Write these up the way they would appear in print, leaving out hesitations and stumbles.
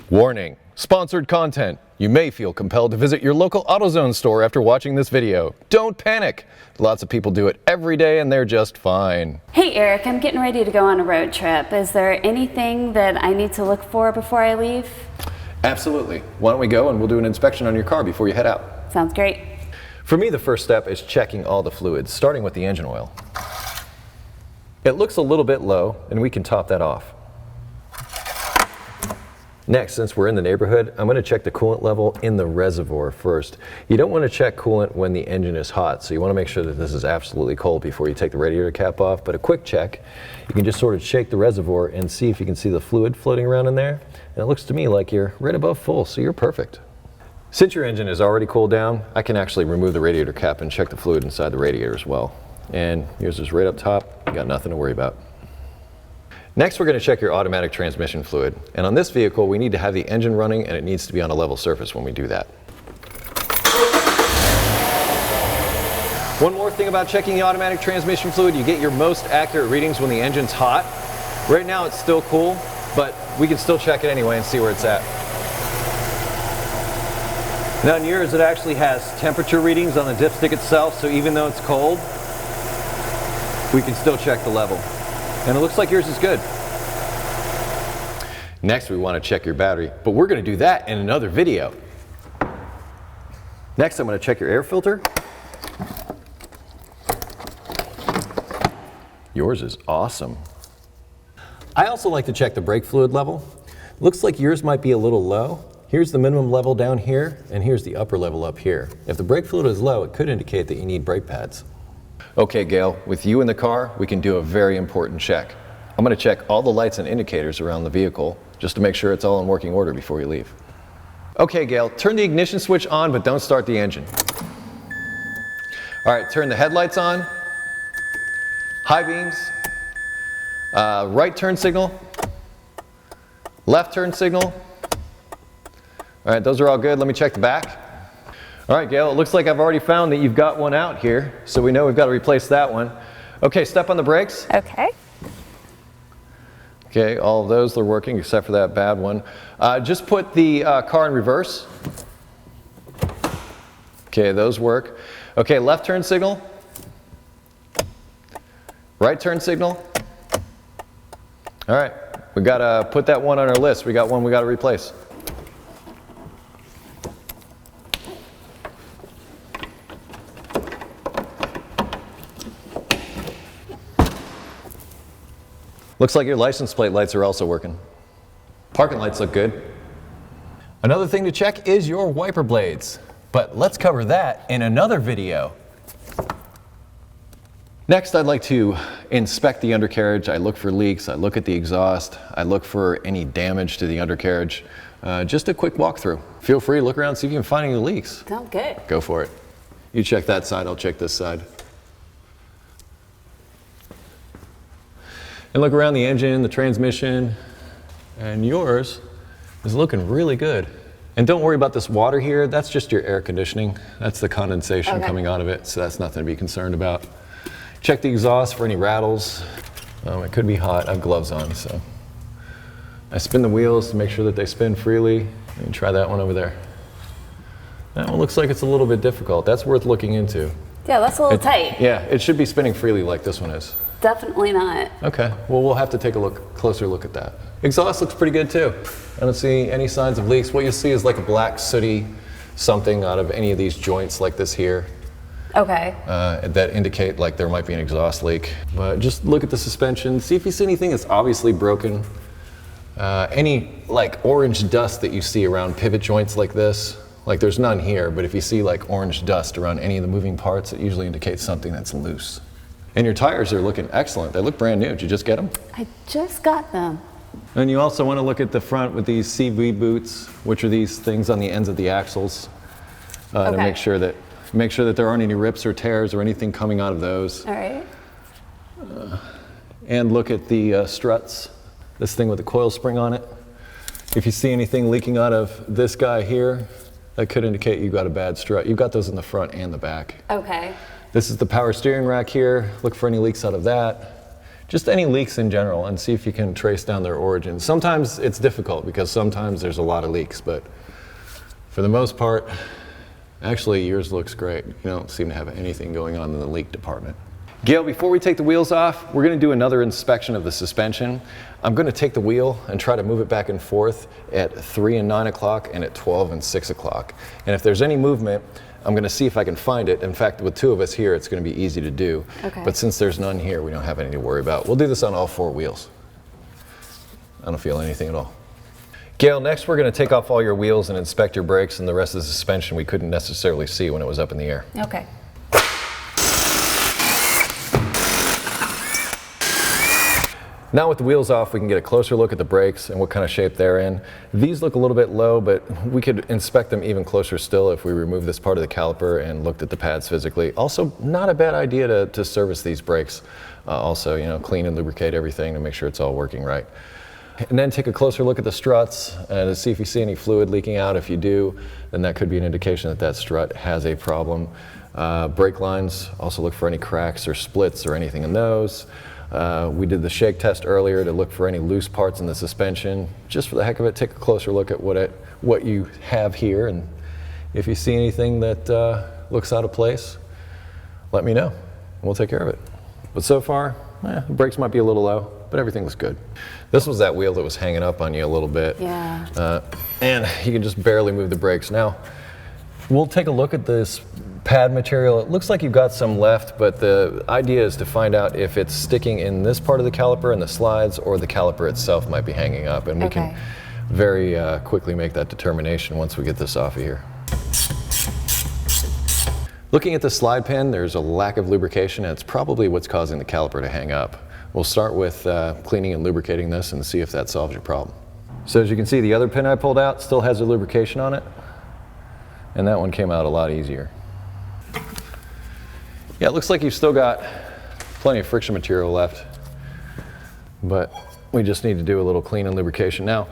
Warning, sponsored content. You may feel compelled to visit your local AutoZone store after watching this video. Don't panic. Lots of people do it every day and they're just fine. Hey Eric, I'm getting ready to go on a road trip. Is there anything that I need to look for before I leave? Absolutely. Why don't we go and we'll do an inspection on your car before you head out. Sounds great. For me, the first step is checking all the fluids, starting with the engine oil. It looks a little bit low and we can top that off. Next, since we're in the neighborhood, I'm going to check the coolant level in the reservoir first. You don't want to check coolant when the engine is hot, so you want to make sure that this is absolutely cold before you take the radiator cap off. But a quick check, you can just sort of shake the reservoir and see if you can see the fluid floating around in there. And it looks to me like you're right above full, so you're perfect. Since your engine is already cooled down, I can actually remove the radiator cap and check the fluid inside the radiator as well. And yours is right up top, you got nothing to worry about. Next, we're going to check your automatic transmission fluid. And on this vehicle, we need to have the engine running and it needs to be on a level surface when we do that. One more thing about checking the automatic transmission fluid, you get your most accurate readings when the engine's hot. Right now it's still cool, but we can still check it anyway and see where it's at. Now in yours, it actually has temperature readings on the dipstick itself, so even though it's cold, we can still check the level. And it looks like yours is good. Next, we want to check your battery, but we're going to do that in another video. Next, I'm going to check your air filter. Yours is awesome. I also like to check the brake fluid level. Looks like yours might be a little low. Here's the minimum level down here, and here's the upper level up here. If the brake fluid is low, it could indicate that you need brake pads. Okay, Gail, with you in the car, we can do a very important check. I'm going to check all the lights and indicators around the vehicle just to make sure it's all in working order before you leave. Okay, Gail, turn the ignition switch on, but don't start the engine. All right, turn the headlights on, high beams, right turn signal, left turn signal. All right, those are all good. Let me check the back. All right, Gail, it looks like I've already found that you've got one out here, so we know we've got to replace that one. Okay, step on the brakes. Okay. Okay, all of those are working except for that bad one. Just put the car in reverse. Okay, those work. Okay, left turn signal. Right turn signal. All right, we got to put that one on our list. We got one we got to replace. Looks like your license plate lights are also working. Parking lights look good. Another thing to check is your wiper blades, but let's cover that in another video. Next, I'd like to inspect the undercarriage. I look for leaks, I look at the exhaust, I look for any damage to the undercarriage. Just a quick walkthrough. Feel free to look around and see if you can find any leaks. Sounds good. Go for it. You check that side, I'll check this side. And look around the engine, the transmission, and yours is looking really good. And don't worry about this water here, that's just your air conditioning. That's the condensation coming out of it, so that's nothing to be concerned about. Check the exhaust for any rattles. It could be hot, I have gloves on, so. I spin the wheels to make sure that they spin freely. And try that one over there. That one looks like it's a little bit difficult. That's worth looking into. Yeah, that's a little tight. Yeah, it should be spinning freely like this one is. Definitely not. Okay, well we'll have to take a closer look at that. Exhaust looks pretty good too. I don't see any signs of leaks. What you see is like a black sooty something out of any of these joints like this here. Okay. That indicate like there might be an exhaust leak. But just look at the suspension, see if you see anything that's obviously broken. Any like orange dust that you see around pivot joints like this, like there's none here, but if you see like orange dust around any of the moving parts, it usually indicates something that's loose. And your tires are looking excellent. They look brand new. Did you just get them? I just got them. And you also want to look at the front with these CV boots, which are these things on the ends of the axles, to make sure that there aren't any rips or tears or anything coming out of those. All right. And look at the struts, this thing with the coil spring on it. If you see anything leaking out of this guy here, that could indicate you've got a bad strut. You've got those in the front and the back. Okay. This is the power steering rack here. Look for any leaks out of that. just any leaks in general, and see if you can trace down their origin. Sometimes it's difficult because sometimes there's a lot of leaks, but for the most part, actually yours looks great. You don't seem to have anything going on in the leak department. Gail, before we take the wheels off, we're going to do another inspection of the suspension. I'm going to take the wheel and try to move it back and forth at 3 and 9 o'clock and at 12 and 6 o'clock. And if there's any movement, I'm going to see if I can find it. In fact, with 2 of us here, it's going to be easy to do. Okay. But since there's none here, we don't have any to worry about. We'll do this on all 4 wheels. I don't feel anything at all. Gail, next we're going to take off all your wheels and inspect your brakes and the rest of the suspension we couldn't necessarily see when it was up in the air. Okay. Now with the wheels off, we can get a closer look at the brakes and what kind of shape they're in. These look a little bit low, but we could inspect them even closer still if we remove this part of the caliper and looked at the pads physically. Also, not a bad idea to service these brakes. Also, you know, clean and lubricate everything to make sure it's all working right. And then take a closer look at the struts to see if you see any fluid leaking out. If you do, then that could be an indication that that strut has a problem. Brake lines, also look for any cracks or splits or anything in those. We did the shake test earlier to look for any loose parts in the suspension. Just for the heck of it, take a closer look at what you have here, and if you see anything that looks out of place, let me know, and we'll take care of it. But so far, the brakes might be a little low, but everything looks good. This was that wheel that was hanging up on you a little bit. Yeah. And you can just barely move the brakes. Now, we'll take a look at this pad material. It looks like you've got some left, but the idea is to find out if it's sticking in this part of the caliper and the slides, or the caliper itself might be hanging up, and we can very quickly make that determination once we get this off of here. Looking at the slide pin, there's a lack of lubrication, and it's probably what's causing the caliper to hang up. We'll start with cleaning and lubricating this and see if that solves your problem. So as you can see, the other pin I pulled out still has the lubrication on it, and that one came out a lot easier. Yeah, it looks like you've still got plenty of friction material left, but we just need to do a little clean and lubrication. Now,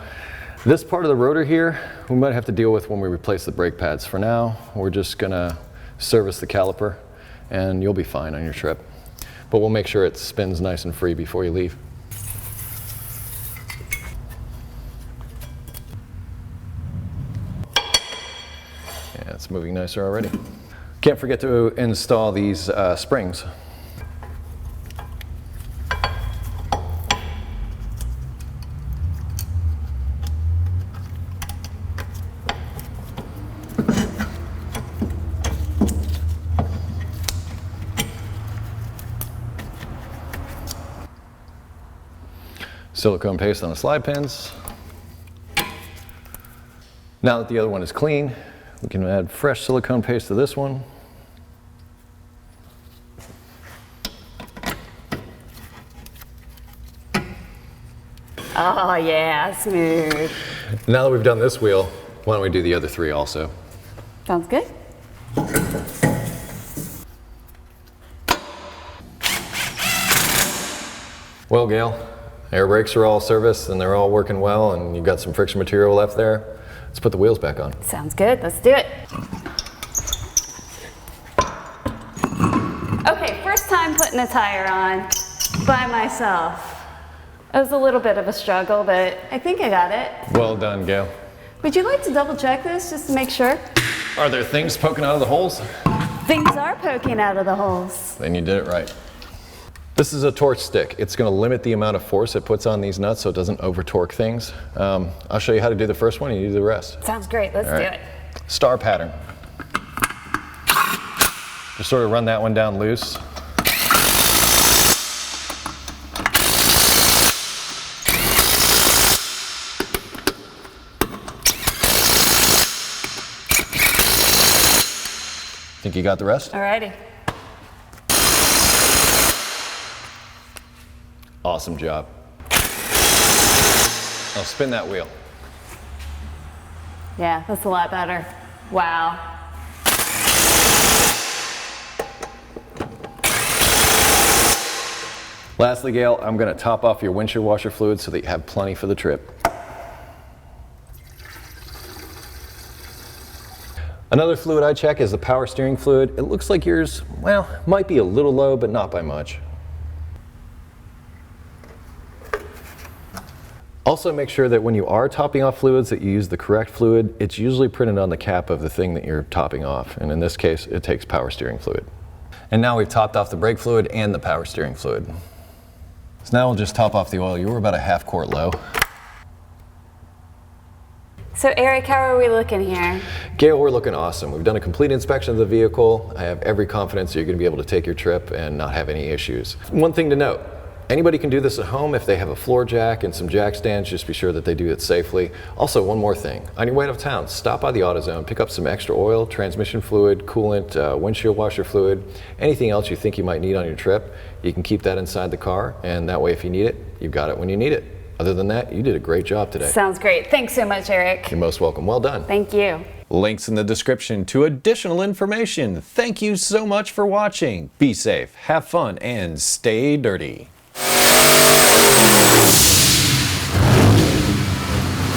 this part of the rotor here, we might have to deal with when we replace the brake pads. For now, we're just gonna service the caliper, and you'll be fine on your trip. But we'll make sure it spins nice and free before you leave. Yeah, it's moving nicer already. Can't forget to install these springs. Silicone paste on the slide pins. Now that the other one is clean, we can add fresh silicone paste to this one. Oh yeah, smooth. Now that we've done this wheel, why don't we do the other 3 also? Sounds good. Well, Gail, air brakes are all serviced and they're all working well, and you've got some friction material left there. Let's put the wheels back on. Sounds good. Let's do it. Okay, first time putting a tire on by myself. It was a little bit of a struggle, but I think I got it. Well done, Gail. Would you like to double check this just to make sure? Are there things poking out of the holes? Things are poking out of the holes. Then you did it right. This is a torque stick. It's going to limit the amount of force it puts on these nuts so it doesn't over torque things. I'll show you how to do the first one and you do the rest. Sounds great. Let's do it. Star pattern. Just sort of run that one down loose. Think you got the rest? Alrighty. Awesome job. Now spin that wheel. Yeah, that's a lot better. Wow. Lastly, Gail, I'm going to top off your windshield washer fluid so that you have plenty for the trip. Another fluid I check is the power steering fluid. It looks like yours, well, might be a little low, but not by much. Also make sure that when you are topping off fluids that you use the correct fluid. It's usually printed on the cap of the thing that you're topping off, and in this case it takes power steering fluid. And now we've topped off the brake fluid and the power steering fluid. So now we'll just top off the oil. You were about a half quart low. So Eric, how are we looking here? Gail, we're looking awesome. We've done a complete inspection of the vehicle. I have every confidence you're going to be able to take your trip and not have any issues. One thing to note, anybody can do this at home. If they have a floor jack and some jack stands, just be sure that they do it safely. Also, one more thing. On your way out of town, stop by the AutoZone, pick up some extra oil, transmission fluid, coolant, windshield washer fluid, anything else you think you might need on your trip. You can keep that inside the car, and that way if you need it, you've got it when you need it. Other than that, you did a great job today. Sounds great. Thanks so much, Eric. You're most welcome. Well done. Thank you. Links in the description to additional information. Thank you so much for watching. Be safe, have fun, and stay dirty.